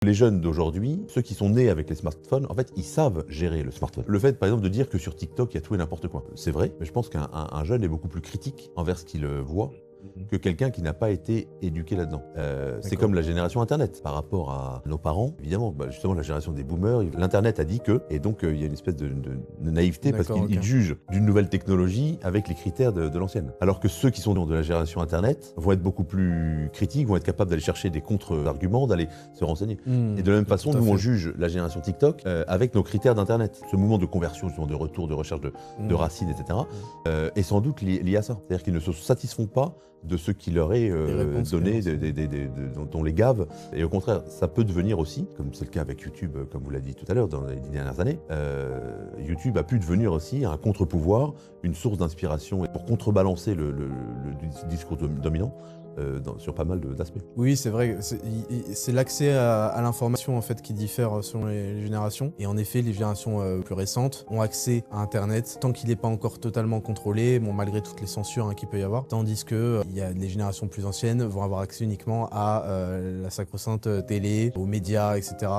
Les jeunes d'aujourd'hui, ceux qui sont nés avec les smartphones, en fait, ils savent gérer le smartphone. Le fait, par exemple, de dire que sur TikTok, il y a tout et n'importe quoi, c'est vrai, mais je pense qu'un jeune est beaucoup plus critique envers ce qu'il voit que quelqu'un qui n'a pas été éduqué là-dedans. C'est comme la génération Internet. Par rapport à nos parents, évidemment, justement, la génération des boomers, l'Internet a dit que, et donc il y a une espèce de naïveté parce qu'ils jugent d'une nouvelle technologie avec les critères de l'ancienne. Alors que ceux qui sont de la génération Internet vont être beaucoup plus critiques, vont être capables d'aller chercher des contre-arguments, d'aller se renseigner. Et de la même façon, nous, on juge la génération TikTok avec nos critères d'Internet. Ce mouvement de conversion, justement, de retour, de recherche de racines, etc., est sans doute lié à ça. C'est-à-dire qu'ils ne se satisfont pas de ce qui leur est donné, dont les gavent. Et au contraire, ça peut devenir aussi, comme c'est le cas avec YouTube, comme vous l'avez dit tout à l'heure, dans les 10 dernières années, YouTube a pu devenir aussi un contre-pouvoir, une source d'inspiration pour contrebalancer le discours dominant. Sur pas mal d'aspects. Oui, c'est vrai, c'est l'accès à l'information en fait qui diffère selon les générations. Et en effet, les générations plus récentes ont accès à Internet tant qu'il n'est pas encore totalement contrôlé, bon, malgré toutes les censures qu'il peut y avoir. Tandis que les générations plus anciennes vont avoir accès uniquement à la sacro-sainte télé, aux médias, etc.